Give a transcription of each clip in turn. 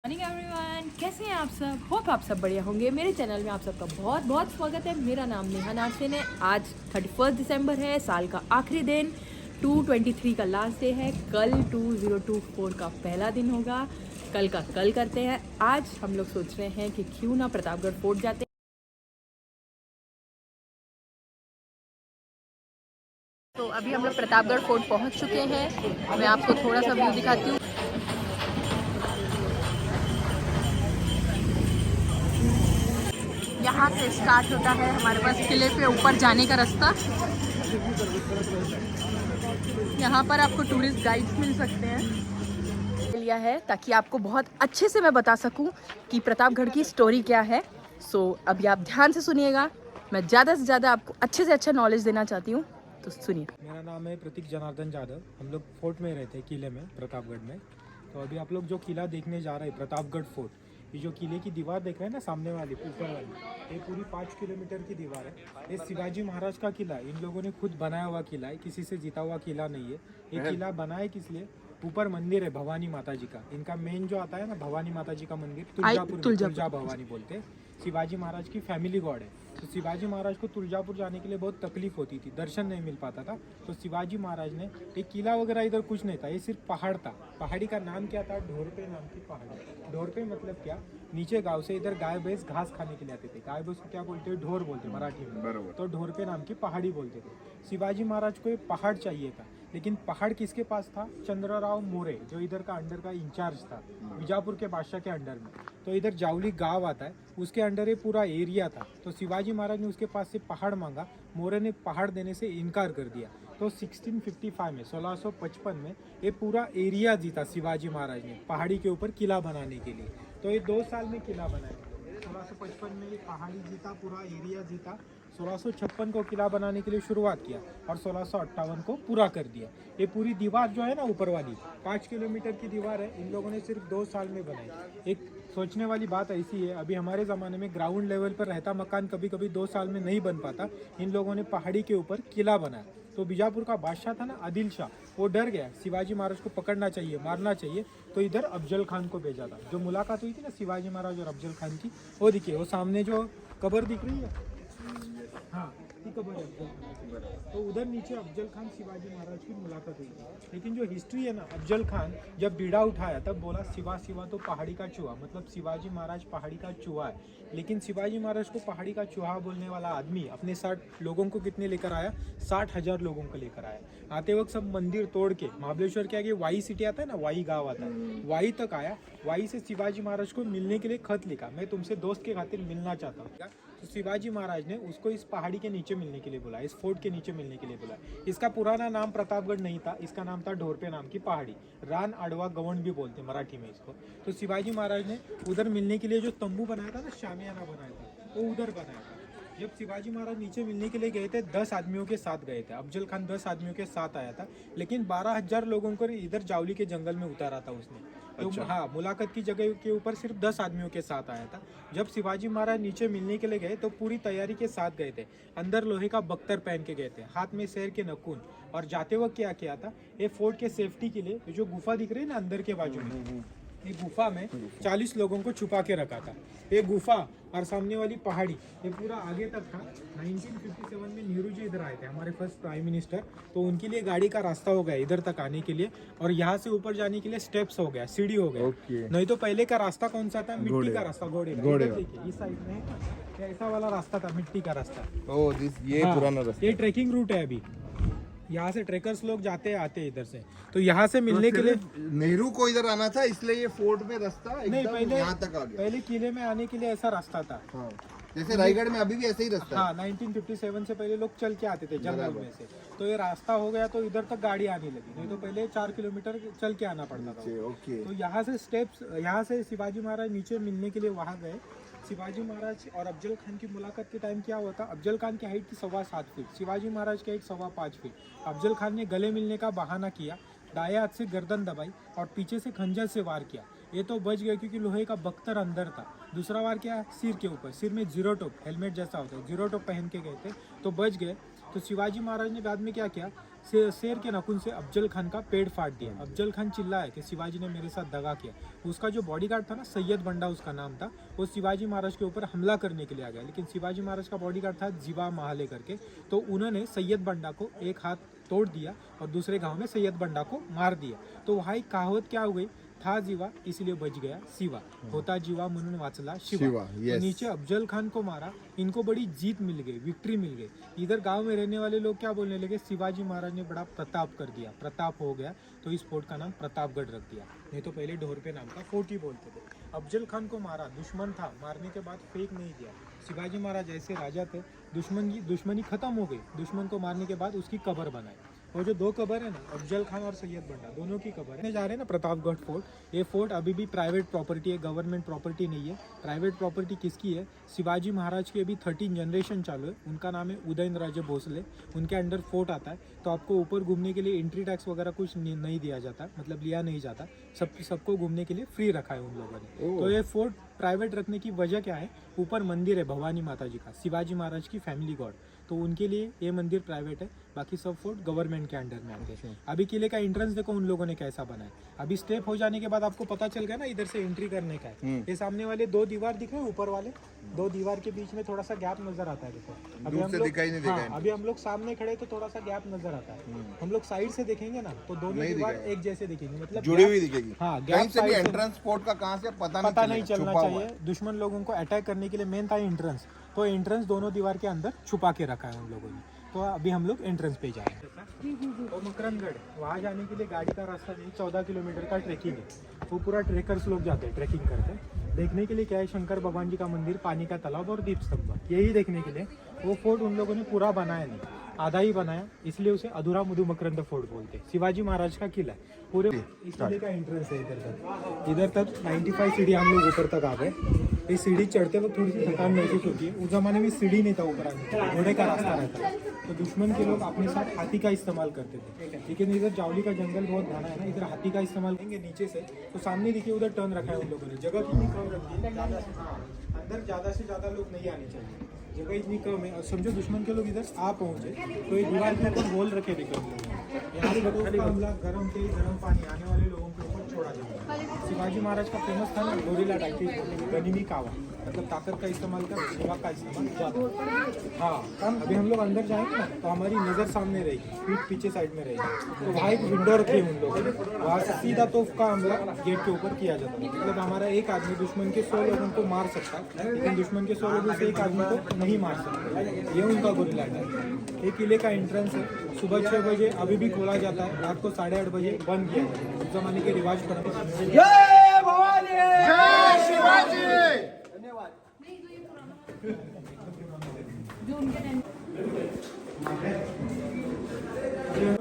Morning everyone, कैसे हैं आप सब। होप आप सब बढ़िया होंगे। मेरे चैनल में आप सबका बहुत बहुत स्वागत है। मेरा नाम नेहा नार्सिन है। आज 31 दिसंबर है, साल का आखिरी दिन। 2023 का लास्ट डे है। कल 2024 का पहला दिन होगा। कल का कल करते हैं। आज हम लोग सोच रहे हैं कि क्यों ना प्रतापगढ़ फोर्ट जाते हैं। तो अभी हम लोग प्रतापगढ़ फोर्ट पहुंच चुके हैं। मैं आपको थोड़ा सा व्यू दिखाती हूँ। यहाँ से स्टार्ट होता है हमारे पास किले पे ऊपर जाने का रास्ता। यहाँ पर आपको टूरिस्ट गाइड्स मिल सकते हैं। लिया है ताकि आपको बहुत अच्छे से मैं बता सकूं कि प्रतापगढ़ की स्टोरी क्या है। सो अभी आप ध्यान से सुनिएगा। मैं ज़्यादा से ज़्यादा आपको अच्छे से अच्छा नॉलेज देना चाहती हूँ, तो सुनिए। मेरा नाम है प्रतीक जनार्दन जाधव। हम लोग फोर्ट में रहते हैं, किले में, प्रतापगढ़ में। तो अभी आप लोग जो किला देखने जा रहे हैं, प्रतापगढ़ फोर्ट, ये जो किले की दीवार देख रहे हैं ना, सामने वाली ऊपर वाली, ये पूरी 5 किलोमीटर की दीवार है। ये शिवाजी महाराज का किला है। इन लोगों ने खुद बनाया हुआ किला है, किसी से जीता हुआ किला नहीं है। ये किला बना है किस लिए? ऊपर मंदिर है भवानी माता जी का। इनका मेन जो आता है ना, भवानी माता जी का मंदिर तुलजा भवानी बोलते हैं। शिवाजी महाराज की फैमिली गॉड है। तो शिवाजी महाराज को तुलजापुर जाने के लिए बहुत तकलीफ होती थी, दर्शन नहीं मिल पाता था। तो शिवाजी महाराज ने एक किला वगैरह इधर कुछ नहीं था, ये सिर्फ पहाड़ था। पहाड़ी का नाम क्या था? ढोरपे नाम की पहाड़ी। ढोरपे मतलब क्या? नीचे गांव से इधर गाय भैंस घास खाने के लिए आते थे। गाय भैंस को क्या बोलते हैं? ढोर बोलते मराठी में। तो ढोरपे नाम की पहाड़ी बोलते थे। शिवाजी महाराज को एक पहाड़ चाहिए था, लेकिन पहाड़ किसके पास था? चंद्रराव मोरे, जो इधर का अंडर का इंचार्ज था, बीजापुर के बादशाह के अंडर में। तो इधर जावली गांव आता है, उसके अंडर ये पूरा एरिया था। तो शिवाजी महाराज ने उसके पास से पहाड़ मांगा। मोरे ने पहाड़ देने से इनकार कर दिया। तो 1655 में, 1655 में ये पूरा एरिया जीता शिवाजी महाराज ने पहाड़ी के ऊपर किला बनाने के लिए। तो ये 2 साल में किला बनाया। 1655 में ये पहाड़ी जीता, पूरा एरिया जीता। 1656 को किला बनाने के लिए शुरुआत किया और 1658 को पूरा कर दिया। ये पूरी दीवार जो है ना, ऊपर वाली 5 किलोमीटर की दीवार है, इन लोगों ने सिर्फ 2 साल में बनाई। एक सोचने वाली बात ऐसी है, अभी हमारे ज़माने में ग्राउंड लेवल पर रहता मकान कभी कभी 2 साल में नहीं बन पाता। इन लोगों ने पहाड़ी के ऊपर किला बनाया। तो बीजापुर का बादशाह था ना, आदिल शाह, वो डर गया, शिवाजी महाराज को पकड़ना चाहिए, मारना चाहिए। तो इधर अफजल खान को भेजा था। जो मुलाकात हुई थी ना शिवाजी महाराज और अफजल खान की, वो दिखिए, वो सामने जो कब्र दिख रही है, हाँ, कब्र है अफजल खान की। तो उधर नीचे अफजल खान शिवाजी महाराज की मुलाकात हुई थी। लेकिन जो हिस्ट्री है ना, अफजल खान जब बीड़ा उठाया तब बोला सिवा सिवा तो पहाड़ी का चूहा, मतलब शिवाजी महाराज पहाड़ी का चूहा है। लेकिन शिवाजी महाराज को पहाड़ी का चूहा बोलने वाला आदमी अपने 60 लोगों को कितने लेकर आया? 60,000 लोगों को लेकर आया। आते वक्त सब मंदिर तोड़ के महाबलेश्वर के आगे वाई सिटी आता है ना, वाई गाँव आता है, वाई तक आया। वाई से शिवाजी महाराज को मिलने के लिए खत लिखा, मैं तुमसे दोस्त के खातिर मिलना चाहता हूँ। तो शिवाजी महाराज ने उसको इस पहाड़ी के नीचे मिलने के लिए बोला, इस फोर्ट के नीचे मिलने के लिए बोला। इसका पुराना नाम प्रतापगढ़ नहीं था, इसका नाम था ढोरपे नाम की पहाड़ी। रान अडवा गवंड भी बोलते मराठी में इसको। तो शिवाजी महाराज ने उधर मिलने के लिए जो तंबू बनाया था ना, शामियाना बनाया था, वो उधर बनाया था। जब शिवाजी महाराज नीचे मिलने के लिए गए थे, 10 आदमियों के साथ गए थे। अफजल खान 10 आदमियों के साथ आया था, लेकिन 12,000 लोगों को इधर जावली के जंगल में उतारा था उसने। तो हाँ, मुलाकात की जगह के ऊपर सिर्फ 10 आदमियों के साथ आया था। जब शिवाजी महाराज नीचे मिलने के लिए गए तो पूरी तैयारी के साथ गए थे। अंदर लोहे का बख्तर पहन के गए थे, हाथ में शेर के नखून। और जाते वक्त क्या किया था, ये फोर्ट के सेफ्टी के लिए जो गुफा दिख रही है ना अंदर के बाजू में, ये गुफा में 40 लोगों को छुपा के रखा था। ये गुफा और सामने वाली पहाड़ी, ये पूरा आगे तक था। 1957 में नेहरू जी इधर आए थे, हमारे फर्स्ट प्राइम मिनिस्टर। तो उनके लिए गाड़ी का रास्ता हो गया इधर तक आने के लिए, और यहाँ से ऊपर जाने के लिए स्टेप्स हो गया, सीढ़ी हो गया। नहीं तो पहले का रास्ता कौन सा था? मिट्टी का रास्ता, घोड़े इस साइड में ऐसा वाला रास्ता था, मिट्टी का रास्ता। ये पुराना रास्ता, ये ट्रेकिंग रूट है। अभी यहाँ से ट्रेकर्स लोग जाते आते इधर से। तो यहाँ से मिलने के लिए नेहरू को इधर आना था, इसलिए ये फोर्ट में रास्ता नहीं, पहले यहाँ तक आ गया। पहले किले में आने के लिए ऐसा रास्ता था। हाँ, जैसे रायगढ़ में अभी भी ऐसे ही रास्ता है। हाँ, 1957 से पहले लोग चल के आते थे जंगल में से। तो ये रास्ता हो गया तो इधर तक गाड़ी आने लगी, नहीं तो पहले 4 किलोमीटर चल के आना पड़ता था। ओके। तो यहाँ से स्टेप्स, यहाँ से शिवाजी महाराज नीचे मिलने के लिए वहाँ गए। शिवाजी महाराज और अफजल खान की मुलाकात के टाइम क्या हुआ था? अफजल खान की हाइट थी 7.25 फीट, शिवाजी महाराज की हाइट 5.25 फीट। अफजल खान ने गले मिलने का बहाना किया, दाएं हाथ से गर्दन दबाई और पीछे से खंजर से वार किया। ये तो बच गए क्योंकि लोहे का बख्तर अंदर था। दूसरा वार किया सिर के ऊपर, सिर में जीरो टोप, हेलमेट जैसा होता है, जीरो टोप पहन के गए थे, तो बच गए। तो शिवाजी महाराज ने बाद में क्या किया, शेर के नाखून से अफजल खान का पेड़ फाड़ दिया। अफजल खान चिल्लाया कि शिवाजी ने मेरे साथ दगा किया। उसका जो बॉडीगार्ड था ना, सैयद बंडा उसका नाम था, वो शिवाजी महाराज के ऊपर हमला करने के लिए आ गया। लेकिन शिवाजी महाराज का बॉडीगार्ड था जीवा महाले करके, तो उन्होंने सैयद बंडा को एक हाथ तोड़ दिया और दूसरे गांव में सैयद बंडा को मार दिया। तो वहाँ एक कहावत क्या हो गई, था जीवा इसलिए बच गया शिवा, होता जीवा म्हणून वाचला शिवा। तो नीचे अफजल खान को मारा, इनको बड़ी जीत मिल गई, विक्ट्री मिल गई। इधर गांव में रहने वाले लोग क्या बोलने लगे, शिवाजी महाराज ने बड़ा प्रताप कर दिया, प्रताप हो गया, तो इस फोर्ट का नाम प्रतापगढ़ रख दिया। नहीं तो पहले ढोरपे नाम का फोर्ट ही बोलते थे। अफजल खान को मारा, दुश्मन था, मारने के बाद फेंक नहीं दिया। शिवाजी महाराज ऐसे राजा थे, दुश्मनी खत्म हो गई, दुश्मन को मारने के बाद उसकी कब्र बनाई। और जो दो कब्र है ना, अफजल खान और सैयद बंडा, दोनों की कब्र है। जा रहे हैं ना प्रतापगढ़ फोर्ट, ये फोर्ट अभी भी प्राइवेट प्रॉपर्टी है, गवर्नमेंट प्रॉपर्टी नहीं है। प्राइवेट प्रॉपर्टी किसकी है, शिवाजी महाराज की अभी 13 जनरेशन चालू है। उनका नाम है उदयनराजे भोसले, उनके अंडर फोर्ट आता है। तो आपको ऊपर घूमने के लिए एंट्री टैक्स वगैरह कुछ नहीं दिया जाता, मतलब लिया नहीं जाता, सबको घूमने के लिए फ्री रखा है उन लोगों ने। तो ये फोर्ट प्राइवेट रखने की वजह क्या है, ऊपर मंदिर है भवानी माता जी का, शिवाजी महाराज की फैमिली गॉड, तो उनके लिए ये मंदिर प्राइवेट है, बाकी सब फोर्ट गवर्नमेंट के अंडर में आते हैं। अभी किले का एंट्रेंस देखो उन लोगों ने कैसा बनाया। अभी स्टेप हो जाने के बाद आपको पता चल गया ना इधर से एंट्री करने का है। ये सामने वाले 2 दीवार दिख रहे हैं, ऊपर वाले 2 दीवार के बीच में थोड़ा सा गैप नजर आता है। देखो अभी हम लोग सामने खड़े तो थोड़ा सा गैप नजर आता है। हम लोग साइड से देखेंगे ना तो दोनों दीवार एक जैसे दिखेंगे, मतलब जुड़ी हुई दिखेगी। हाँ, कहीं से भी एंट्रेंस पोर्ट का कहाँ से पता नहीं चलना चाहिए। दुश्मन लोगों को अटैक करने के लिए मेन था एंट्रेंस, तो एंट्रेंस दोनों दीवार के अंदर छुपा के रखा है उन लोगों ने। तो अभी हम लोग एंट्रेंस पे जाएंगे। तो मकरंदगढ़, वहाँ जाने के लिए गाड़ी का रास्ता नहीं, 14 किलोमीटर का ट्रैकिंग है। वो पूरा ट्रेकर्स लोग जाते हैं, ट्रैकिंग करते हैं। देखने के लिए क्या है, शंकर भगवान जी का मंदिर, पानी का तालाब और दीप स्तंभ, यही देखने के लिए। वो फोर्ट उन लोगों ने पूरा बनाया नहीं, आधा ही बनाया, इसलिए उसे अधूरा मधु मकरंद फोर्ट बोलते हैं। शिवाजी महाराज का किला है पूरे, इस किले का एंट्रेंस है इधर तक 95 सीढ़ी हम लोग ऊपर तक आ गए। इस सीढ़ी चढ़ते वक्त थोड़ी सी थकान महसूस होती है। उस जमाने में सीढ़ी नहीं था ऊपर आने, घोड़े का रास्ता रहता, तो दुश्मन के लोग अपने साथ हाथी का इस्तेमाल करते थे। लेकिन इधर जावली का जंगल बहुत घना है ना, इधर हाथी का इस्तेमाल करेंगे नीचे से। तो सामने देखिए उधर टर्न रखा है उन लोगों ने, जगह कितनी कम रखी है, अंदर ज़्यादा से ज़्यादा लोग नहीं आने चाहिए, जगह इतनी कम है। और समझो दुश्मन के लोग इधर आ पहुंचे तो एक दीवार के ऊपर वॉल रखे दिखे, यहाँ से हमला गर्म तेल गर्म पानी आने वाले लोगों के ऊपर छोड़ा जाता है। शिवाजी महाराज का फेमस था ना गोरिल्ला टैक्टिक, गनीमी कावा, मतलब ताकत का इस्तेमाल कर, सेवा का इस्तेमाल ज़्यादा। हाँ, अभी हम लोग अंदर जाएंगे ना तो हमारी नज़र सामने रहेगी, पीठ पीछे साइड में रहेगी। तो वहाँ एक विंडो रखी है उन लोगों ने, वहाँ से सीधा तोफ का हमला गेट के ऊपर किया जाता है। मतलब हमारा एक आदमी दुश्मन के 100 लोगों को मार सकता है, लेकिन दुश्मन के 100 लोगों से एक आदमी को नहीं मार सकता। ये उनका गोरिल्ला अटैक। ये किले का एंट्रेंस है, सुबह 6 बजे अभी भी खोला जाता है, रात को 8:30 बजे बंद किया जाता है। उस जमाने के रिवाज पर जय भवानी, जय शिवाजी। धन्यवाद।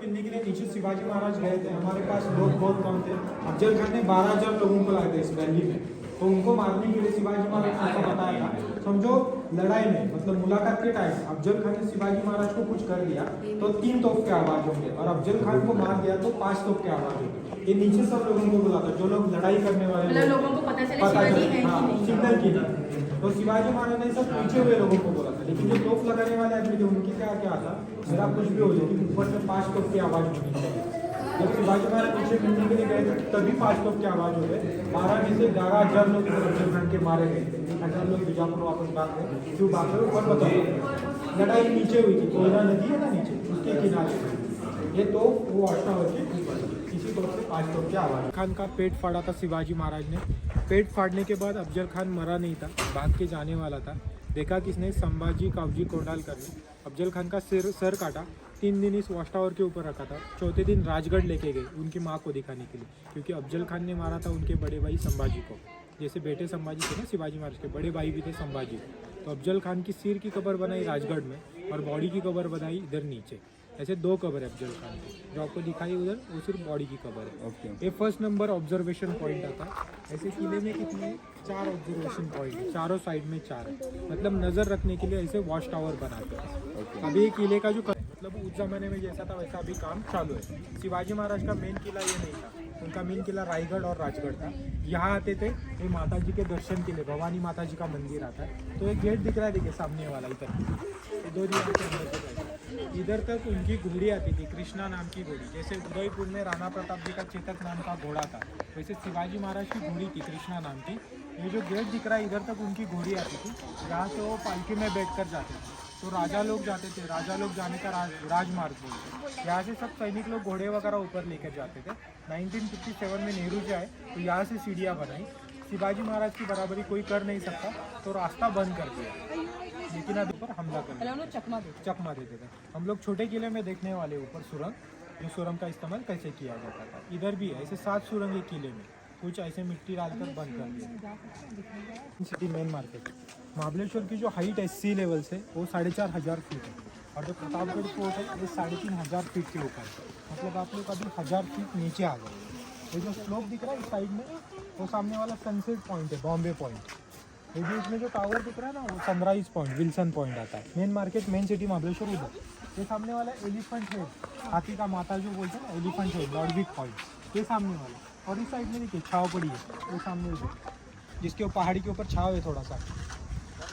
मिलने के लिए नीचे शिवाजी महाराज गए थे, हमारे पास लोग बहुत कम थे। अफजल खान ने 12,000 लोगों को लाए थे इस वैली में, तो उनको मारने के लिए शिवाजी महाराज ने बताया था। समझो लड़ाई में, मतलब मुलाकात के टाइम अफजल खान ने शिवाजी महाराज को कुछ कर दिया तो 3 तोप के आवाज होंगे, और अफजल खान को मार दिया तो 5 तोप के आवाज होंगे। ये नीचे सब लोगों को बुलाता, जो लोग लड़ाई करने वाले लोगों को पता चले सिग्नल की नहीं। तो शिवाजी महाराज ने सब पीछे हुए लोगों को बोला था, लेकिन जो तोप लगाने वाले आदमी थे उनकी क्या था, मेरा कुछ भी हो जाए ऊपर से 5 तोप की आवाज होनी चाहिए। जब शिवाजी महाराज पीछे मिलने के लिए गए थे तभी 5 तोप की आवाज हो गए। 12 में से 11,000 लोग अफजल खान के मारे गए थे, 1,000 लोग बीजापुर वापस भाग गए। क्यों भाग गए ऊपर बताओ, लड़ाई नीचे हुई थी, कोयला नदी है ना नीचे, उसके किनारे। ये तो वो अष्टावर के ऊपर, इसी तौर से 5 तोप की आवाज। खान का पेट फाड़ा था शिवाजी महाराज ने। पेट फाड़ने के बाद अफजल खान मरा नहीं था, भाग के जाने वाला था। देखा किसने, संभाजी कावजी कोंडालकर ने अफजल खान का सर काटा। 3 दिन इस वॉच टावर के ऊपर रखा था। चौथे दिन राजगढ़ लेके गए उनकी माँ को दिखाने के लिए, क्योंकि अफजल खान ने मारा था उनके बड़े भाई संभाजी को। जैसे बेटे संभाजी थे ना शिवाजी महाराज के, बड़े भाई भी थे संभाजी। तो अफजल खान की सिर की कब्र बनाई राजगढ़ में और बॉडी की कब्र बनाई इधर नीचे। ऐसे 2 कब्र है अफजल खान की, जो आपको दिखाई उधर वो सिर्फ बॉडी की कब्र है। ये फर्स्ट नंबर ऑब्जर्वेशन पॉइंट आता। ऐसे किले में कितने 4 ऑब्जर्वेशन पॉइंट है, चारों साइड में 4 है, मतलब नज़र रखने के लिए ऐसे वॉच टावर बनाते हैं। अभी ये किले का जो मतलब उस जमाने में जैसा था वैसा अभी काम चालू है। शिवाजी महाराज का मेन किला ये नहीं था, उनका मेन किला रायगढ़ और राजगढ़ था। यहाँ आते थे ये माता जी के दर्शन के लिए, भवानी माता जी का मंदिर आता है। तो एक गेट दिख रहा है, देखिए सामने वाला इधर, 2 दीवार के अंदर से इधर तक उनकी घोड़ी आती थी, कृष्णा नाम की घोड़ी। जैसे उदयपुर में राणा प्रताप जी का चेतक नाम का घोड़ा था, वैसे शिवाजी महाराज की घोड़ी थी कृष्णा नाम की। ये जो गेट दिख रहा है इधर तक उनकी घोड़ी आती थी, जहाँ से वो पालकी में बैठ कर जाते थे। तो राजा लोग जाते थे, राजा लोग जाने का राजमार्ग बोलते। यहाँ से सब सैनिक लोग घोड़े वगैरह ऊपर लेकर जाते थे। 1957 में नेहरू जी आए तो यहाँ से सीढ़ियाँ बनाई। शिवाजी महाराज की बराबरी कोई कर नहीं सकता तो रास्ता बंद कर दिया, लेकिन अब ऊपर हमला कर दिया, चकमा देते थे। हम लोग छोटे किले में देखने वाले ऊपर सुरंग, जो सुरंग का इस्तेमाल कैसे किया जाता था। इधर भी ऐसे 7 सुरंग है किले में, कुछ ऐसे मिट्टी डालकर बंद कर दिया। सिटी मेन मार्केट महाबलेश्वर की जो हाइट है सी लेवल से वो 4500 फीट है, और जो प्रतापगढ़ फोर्ट है वो 3500 फीट के ऊपर है। मतलब आप लोग अभी 1000 फीट नीचे आ गए। ये जो स्लोप दिख रहा है इस साइड में, वो सामने वाला सनसेट पॉइंट है, बॉम्बे पॉइंट। ये बीच में जो टावर दिख रहा है ना, वो सनराइज पॉइंट, विल्सन पॉइंट आता है। Main market, main city Mahabaleshwar उधर। ये सामने वाला एलिफेंट हेड, हाथी का माता जो बोलते हैं ना, एलिफेंट हेड, नॉर्डिक पॉइंट, ये सामने वाला। और इस साइड में देखिए छाव पड़ी है, वो सामने उधर, जिसके पहाड़ी के ऊपर छाव है थोड़ा सा,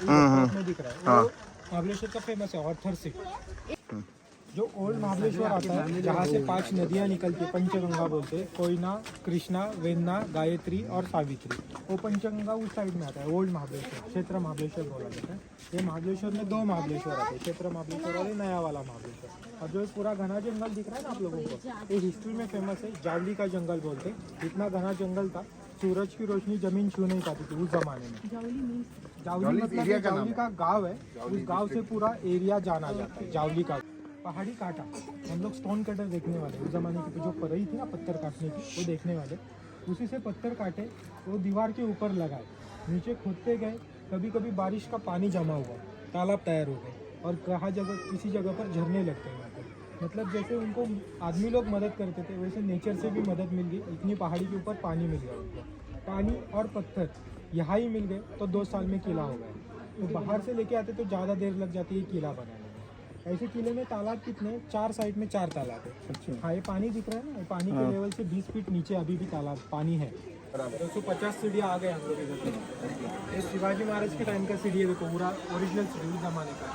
में दिख रहा है। वो महाबलेश्वर का फेमस है ऑर्थर सिटी। जो ओल्ड महाबलेश्वर आता है, जहाँ से 5 नदियाँ निकलती है, पंचगंगा बोलते हैं, कोयना, कृष्णा, वेन्ना, गायत्री और सावित्री। वो पंचगंगा उस साइड में आता है, ओल्ड महाबलेश्वर, क्षेत्र महाबलेश्वर बोला जाता है। ये महाबलेश्वर में 2 महाबलेश्वर आते हैं, क्षेत्र महाबलेश्वर और नया वाला महाबलेश्वर। और जो पूरा घना जंगल दिख रहा है ना आप लोगों को, ये हिस्ट्री में फेमस है, जावली का जंगल बोलते हैं। इतना घना जंगल था, सूरज की रोशनी जमीन छू नहीं पाती थी उस जमाने में। जावली मतलब जावली का गाँव है, उस गाँव से पूरा एरिया जाना जाता है जावली का। पहाड़ी काटा, हम लोग स्टोन कटर देखने वाले, उस जमाने की जो परई थी ना पत्थर काटने की, वो देखने वाले। उसी से पत्थर काटे, वो दीवार के ऊपर लगाए, नीचे खोदते गए। कभी कभी बारिश का पानी जमा हुआ, तालाब तैयार हो गए, और कहाँ जगह किसी जगह पर झरने लगते हैं वहाँ पर। मतलब जैसे उनको आदमी लोग मदद करते थे, वैसे नेचर से भी मदद मिल गई। इतनी पहाड़ी के ऊपर पानी मिल गया उनको, पानी और पत्थर यहाँ ही मिल गए तो 2 साल में किला हो गया। तो बाहर से लेके आते तो ज़्यादा देर लग जाती है किला बनाने में। ऐसे किले में तालाब कितने, 4 साइड में 4 तालाब है। अच्छा। हाँ, ये पानी दिख रहा है ना, ये पानी के लेवल से 20 फीट नीचे अभी भी तालाब पानी है। 250 सीढ़ियाँ आ गए हम लोग इधर से। ये शिवाजी महाराज के टाइम का सीढ़ी है, देखो पूरा ओरिजिनल सीढ़ी जमाने का।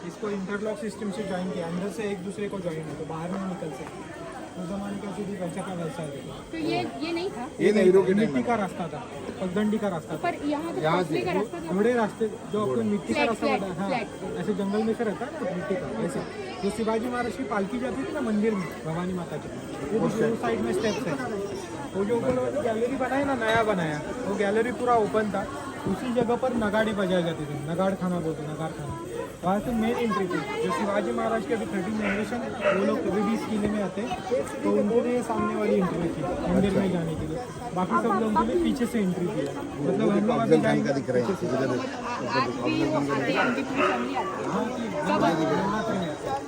इसको इंटरलॉक सिस्टम से ज्वाइन किया, अंदर से एक दूसरे को ज्वाइन है तो बाहर नहीं निकल सकते। उस जमाने का सीढ़ी वैसा का वैसा है। तो ये नहीं था, ये नेहरू के मिट्टी का रास्ता था, पगडंडी का रास्ता था। पर यहाँ तो पतले का रास्ता था। बड़े रास्ते जो आपको मिट्टी का रास्ता फ्लैट, बता, हाँ, ऐसे जंगल में से रहता है ना मिट्टी का, ऐसे। जो शिवाजी महाराज की पालकी जाती थी ना मंदिर में, भवानी माता की, वो साइड में स्टेप्स है। वो जो ऊपर गैलरी बनाया ना, नया बनाया, वो गैलरी पूरा ओपन था। उसी जगह पर नगाड़ी बजाई जाती थी, नगाड़ खाना बोलते, नगाड़ खाना। वहाँ से मेन एंट्री थी। जो शिवाजी महाराज के अभी 13 जनरेशन, वो लोग कभी भी इस किले में आते तो उनके लिए सामने वाली एंट्री थी मंदिर में जाने के लिए। बाकी सब लोगों के लिए पीछे से एंट्री थी। मतलब हम लोग अभी जाएंगे दिख रहे हैं आज भी वो आते हैं, उनकी पूरी फैमिली आती है। हाँ कि कब आते हैं? जगन्नाथ में आते हैं।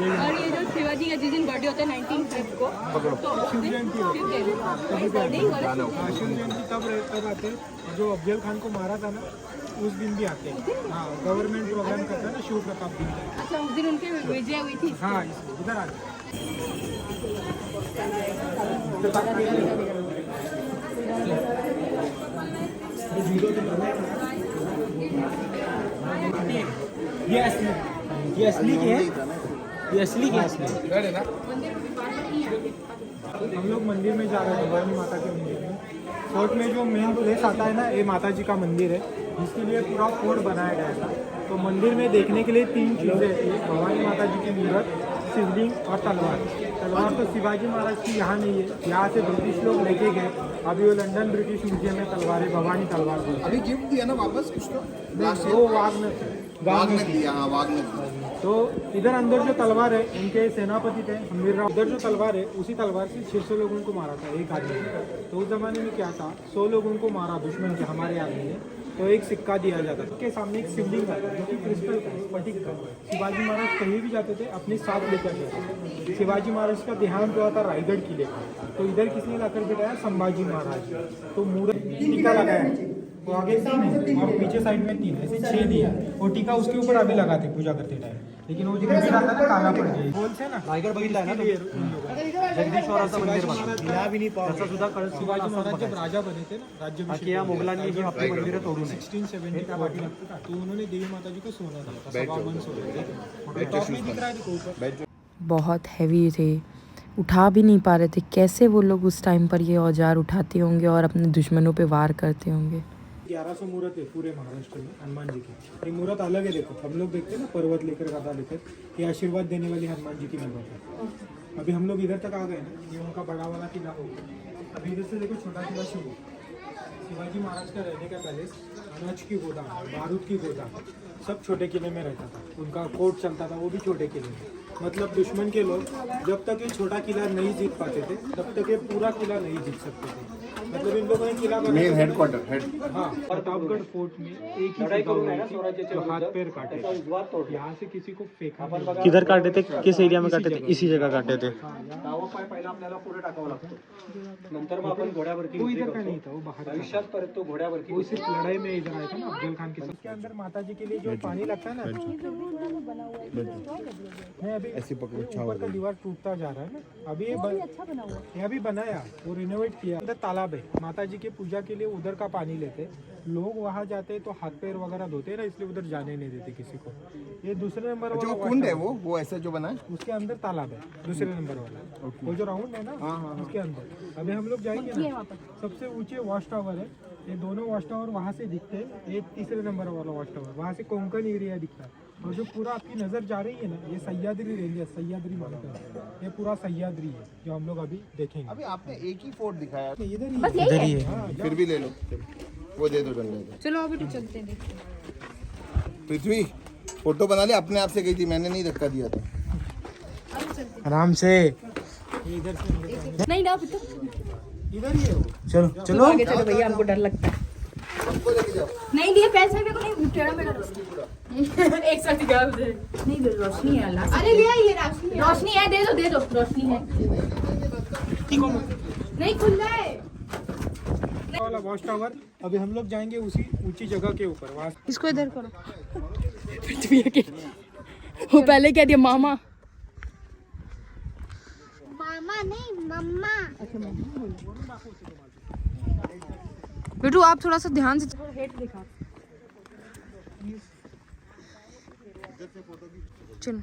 और ये जो शिवाजी का जिस दिन बर्थडे होता है 19 फेब को, तो उस दिन बर्थडे ही वाला शिव जयंती तब आते, जो अफजल खान को मारा था ना उस दिन भी आते हैं। हाँ, गवर्नमेंट प्रोग्राम करता है ना शिव प्रताप दिन का। अच्छा, उस दिन उनके विजय हुई थी। हाँ, इधर आते ये असली की है, ये असली की है। हम लोग मंदिर में जा रहे हैं, भवानी माता के मंदिर में। फोर्ट में जो मेन प्लेस आता है ना, ये माता जी का मंदिर है, जिसके लिए पूरा फोर्ट बनाया गया था। तो मंदिर में देखने के लिए 3 चीज़ें थी, भवानी माता जी की मूर्त, शिवलिंग और तलवार। तलवार तो शिवाजी महाराज की यहाँ नहीं है, यहाँ से ब्रिटिश लोग लेके गए। अभी वो लंदन ब्रिटिश म्यूजियम में तलवार है, भवानी तलवार बोलते हैं। अभी गिफ्ट दिया ना वापस कुछ तो वो वाघ में दिया। हाँ, वाघ ने दिया। तो इधर अंदर जो तलवार है, इनके सेनापति थे हमीर राव। इधर जो तलवार है, उसी तलवार से 600 लोगों को मारा था एक आदमी ने। तो उस जमाने में क्या था, 100 लोगों को मारा दुश्मन के हमारे आदमी ने, तो एक सिक्का दिया जाता था। उसके सामने एक शिवलिंग था जो कि क्रिस्टल का, स्फटिक का। शिवाजी महाराज कहीं भी जाते थे अपने साथ लेकर जाते थे। शिवाजी महाराज का देहांत हुआ था रायगढ़ किले का, तो इधर किसने लाकर बिठाया, संभाजी महाराज। तो मूर्त टीका लगाया, तो आगे 3 है और पीछे साइड में 3, ऐसे 6 दिया। और टीका उसके ऊपर अभी लगाते पूजा करते टाइम। लेकिन वो जो मंदिर आता है ना काला पड़ जाए बोल से ना रायगड बघितला ना जगदीश्वराचं मंदिर बनवलं भी नहीं पाओगे त्याचा सुद्धा कळस शिवाजी महाराज जब राजा बने थे ना राज्य बाकी या मुघलांनी ही आपली मंदिरं तोडू नये 1670 का बाकी लगता था तो उन्होंने देवी माता जी को सोना दिया था 52 सोना टॉप में दिख रहा है देखो ऊपर बहुत हैवी थे, उठा भी नहीं पा रहे थे। कैसे वो लोग उस टाइम पर ये औजार उठाते होंगे और अपने दुश्मनों पे वार करते होंगे। 1100 मूर्त है पूरे महाराष्ट्र में हनुमान जी की। ये मूर्त अलग है, देखो हम लोग देखते हैं ना पर्वत लेकर गदा लेकर, ये आशीर्वाद देने वाली हनुमान जी की मूर्त है। अभी हम लोग इधर तक आ गए ना, ये उनका बड़ा वाला किला होगा। अभी इधर से देखो छोटा किला शुरू, शिवाजी महाराज का रहने का पैलेस, अनाज की गोदाम, बारूद की गोदाम, सब छोटे किले में रहता था। उनका कोर्ट चलता था वो भी छोटे किले में। मतलब दुश्मन के लोग जब तक ये छोटा किला नहीं जीत पाते थे तब तक ये पूरा किला नहीं जीत सकते थे। मतलब इन लोगों ने किला मेन हेडक्वार्टर हेड हाँ, प्रतापगढ़ फोर्ट में एक ही लड़ाई करून जगह आहे ना हुई थी, स्वराज्याच्या जो हाथ पैर काटे थे। उजवात तोडला यहाँ से किसी को फेंका नहीं गया। किधर काटे थे किस एरिया में इसी काटे थे जगह। इसी जगह काटे थे हाँ, यहाँ डावा पाय पहिला आपल्याला पुढे टाकावा लागतो नंतर मग आपण घोड्यावरती वो युद्ध इधर का करतो. नहीं था, वो बाहर का था। भविष्यात परत तो घोड्यावरती वो सिर्फ लड़ाई में इधर आया था ना अफजल खान के साथ। उसके अंदर माता जी के लिए जो पानी लगता है ना, नहीं अभी ऊपर का दीवार टूटता जा रहा है ना। अभी ये अभी बनाया, वो रिनोवेट किया। उधर तालाब है, माता जी के पूजा के लिए उधर का पानी लेते। लोग वहाँ जाते तो हाथ पैर वगैरह धोते ना, इसलिए उधर जाने नहीं देते किसी को। ये दूसरे नंबर जो वाला कुंड है वाटर वो ऐसा जो बना है उसके अंदर तालाब है, दूसरे नंबर वाला वो जो राउंड है ना उसके अंदर। अभी हम लोग जाएंगे ना, सबसे ऊंचे वॉच टावर है। ये दोनों वॉच टावर वहाँ से दिखते हैं। एक तीसरे नंबर वाला वॉच टावर वहाँ से कोंकण एरिया दिखता है। और जो पूरा आपकी नज़र जा रही है ना, ये सह्याद्री रेंज है, सह्याद्री माउंटेन, ये पूरा सह्याद्री है जो हम लोग अभी देखेंगे। अभी आपने एक ही फोर्ट दिखाया, इधर ही है। हाँ, फिर भी ले लो, वो दे दो डंडे को। चलो अभी तो चलते हैं। पृथ्वी फोटो बना ले, अपने आप से गई थी, मैंने नहीं धक्का दिया था। आराम से ये इधर से नहीं ना इधर ही है वो। चलो चलो आगे चलो भैया, हमको डर लगता है। हमको लेके जाओ। नहीं दिए पैसे मेरे को, नहीं टेढ़ा मेरा एक साथ क्या नहीं दे, रोशनी है अल्लाह। अरे ले ये रोशनी है, दे दो रोशनी है। नहीं खुला है वाला वॉच टावर। अभी हम लोग जाएंगे उसी ऊंची जगह के ऊपर, वहाँ इसको इधर करो। पृथ्वी के वो पहले क्या दिया मामा, मामा नहीं मम्मा। बेटू आप थोड़ा सा ध्यान से हेड दिखा। चलो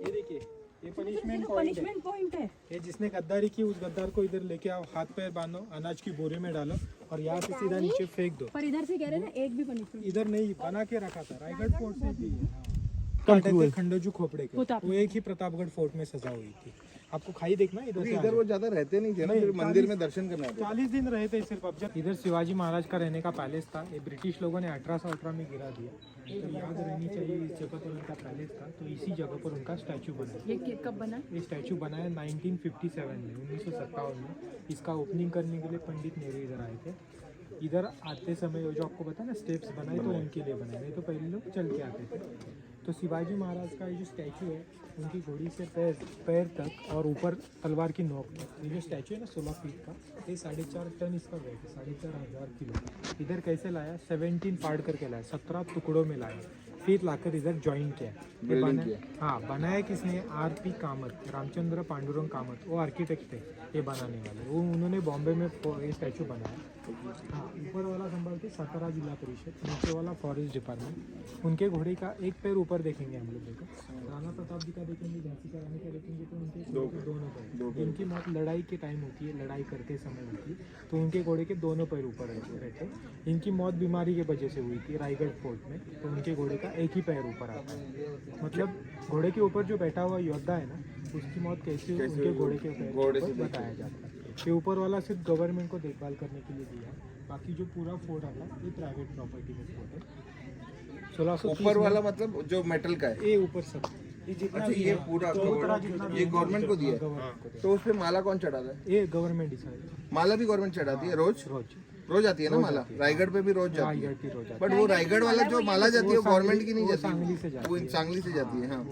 ये देखिए, ये पनिशमेंट पॉइंट है। ये जिसने गद्दारी की उस गद्दार को इधर लेके आओ, हाथ पैर बांधो, अनाज की बोरे में डालो और यहाँ से सीधा नीचे फेंक दो। पर इधर से कह रहे ना एक भी पनिशमेंट इधर नहीं, बना के रखा था रायगढ़ फोर्ट से भी। काटे थे खंडोजू खोपड़े के, वो एक ही प्रतापगढ़ फोर्ट में सजा हुई थी। आपको खाई देखना इधर से। इधर वो ज्यादा रहते नहीं थे ना, फिर मंदिर में दर्शन करना था। 40 दिन रहे थे सिर्फ। अब जब इधर शिवाजी महाराज का रहने का पैलेस था, ये ब्रिटिश लोगों ने 1818 में गिरा दिया। तो याद रहनी चाहिए, इस जगह पर उनका पैलेस था, तो इसी जगह पर उनका स्टैचू बना। ये कब बना? ये स्टैचू बना है 1957 में, 1957 में। इसका ओपनिंग करने के लिए पंडित नेहरू इधर आए थे। इधर आते समय वो जो आपको पता ना स्टेप्स बनाए, तो उनके लिए बनाए, नहीं तो पहले लोग चल के आते थे। तो शिवाजी महाराज का ये जो स्टैचू है, उनकी घोड़ी से पैर तक और ऊपर तलवार की नोक तक, ये जो स्टैचू है ना 16 फीट का, ये 4.5 टन इसका वेट है, 4,500 किलो। इधर कैसे लाया? 17 फाड़ करके लाया, 17 टुकड़ों में लाया, फिर लाकर इधर ज्वाइन किया। ये बनाया किसने? RP कामत, रामचंद्र पांडुरंग कामत, वो आर्किटेक्ट थे ये बनाने वाले। वो उन्होंने बॉम्बे में ये स्टैचू बनाया। हाँ, ऊपर वाला संभालते सातारा जिला परिषद, नीचे वाला फॉरेस्ट डिपार्टमेंट। उनके घोड़े का एक पैर ऊपर देखेंगे हम लोग, देखो राणा प्रताप जी का देखेंगे, झांसी का रानी का देखेंगे, तो उनके घोड़े के दोनों पैर। इनकी मौत लड़ाई के टाइम होती है, लड़ाई करते समय होती है, तो उनके घोड़े के दोनों पैर ऊपर रहते। इनकी मौत बीमारी की वजह से हुई थी रायगढ़ फोर्ट में, तो उनके घोड़े का एक ही पैर ऊपर आता है। मतलब घोड़े के ऊपर जो बैठा हुआ योद्धा है ना, उसकी मौत कैसे उनके घोड़े के पैर ऊपर बताया जाता है। ये ऊपर वाला सिर्फ गवर्नमेंट को देखभाल करने के लिए दिया है, बाकी जो पूरा फोर्ट आता है ये प्राइवेट प्रॉपर्टी में फोर्ट है। 1630 ऊपर वाला मतलब जो मेटल का है, ये ऊपर सब ये जितना अच्छा भी ये है, पूरा जितना भी ये है, गवर्नमेंट को दिया है। गवर्नमेंट को तो उस पे माला कौन चढ़ाता है? ये गवर्नमेंट डिसाइड, माला भी गवर्नमेंट चढ़ाती है रोज रोज आती है ना माला? रायगढ़ पे भी रोज जाती है, की रोज बट वो रायगढ़ वाला जो माला जाती है वो गवर्नमेंट की नहीं वो सांगली से जाती, जाती वो है। सांगली से जाती है। हाँ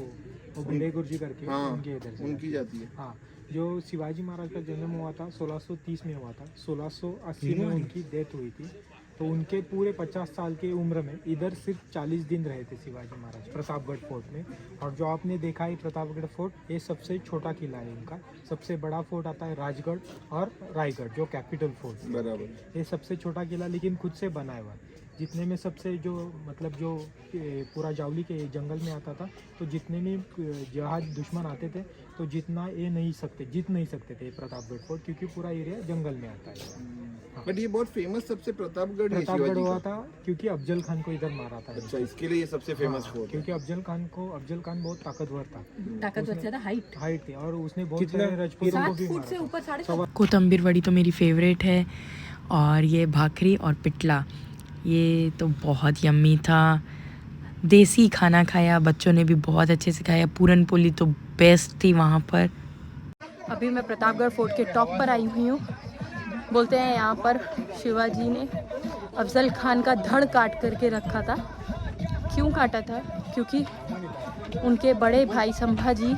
वो भिड़े गुरुजी करके हाँ उनके इधर से उनकी जाती है। हाँ, जो शिवाजी महाराज का जन्म हुआ था 1630 में हुआ था, 1680 में उनकी डेथ हुई थी। तो उनके पूरे 50 साल के उम्र में इधर सिर्फ 40 दिन रहे थे शिवाजी महाराज प्रतापगढ़ फोर्ट में। और जो आपने देखा है प्रतापगढ़ फोर्ट, ये सबसे छोटा किला है इनका। सबसे बड़ा फोर्ट आता है राजगढ़ और रायगढ़, जो कैपिटल फोर्ट। बराबर। ये सबसे छोटा किला लेकिन खुद से बनाया हुआ है। जितने में सबसे जो मतलब जो पूरा जावली के जंगल में आता था, तो जितने में जहाज दुश्मन आते थे तो जीत नहीं सकते थे प्रतापगढ़ फोर्ट, क्योंकि पूरा एरिया जंगल में आता है। बट ये बहुत फेमस सबसे प्रतापगढ़ है प्रतापगढ़ शिवाजी हुआ का। था क्योंकि अफजल खान को इधर मारा था। अच्छा, इसके लिए ये सबसे फेमस फोर्ट है। क्योंकि अफजल खान बहुत ताकतवर था, ताकतवर ज़्यादा हाइट थी, और उसने बहुत सारे राजपूतों को 7 भी फुट से मारा ऊपर था। 7.5 कोतंबीर वड़ी तो मेरी फेवरेट है, और ये भाखरी और पिटला ये तो बहुत यम्मी था। देसी खाना खाया, बच्चों ने भी बहुत अच्छे से खाया। पूरन पोली तो बेस्ट थी वहाँ पर। अभी मैं प्रतापगढ़ फोर्ट के टॉप पर आई हुई हूँ। बोलते हैं यहाँ पर शिवाजी ने अफजल खान का धड़ काट करके रखा था। क्यों काटा था? क्योंकि उनके बड़े भाई संभाजी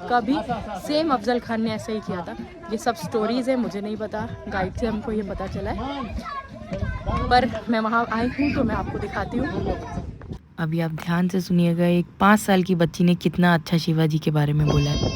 का भी सेम अफजल खान ने ऐसा ही किया था। ये सब स्टोरीज़ हैं, मुझे नहीं पता, गाइड से हमको ये पता चला है। पर मैं वहाँ आई हूँ तो मैं आपको दिखाती हूँ। अभी आप ध्यान से सुनिएगा, एक 5 साल की बच्ची ने कितना अच्छा शिवाजी के बारे में बोला है।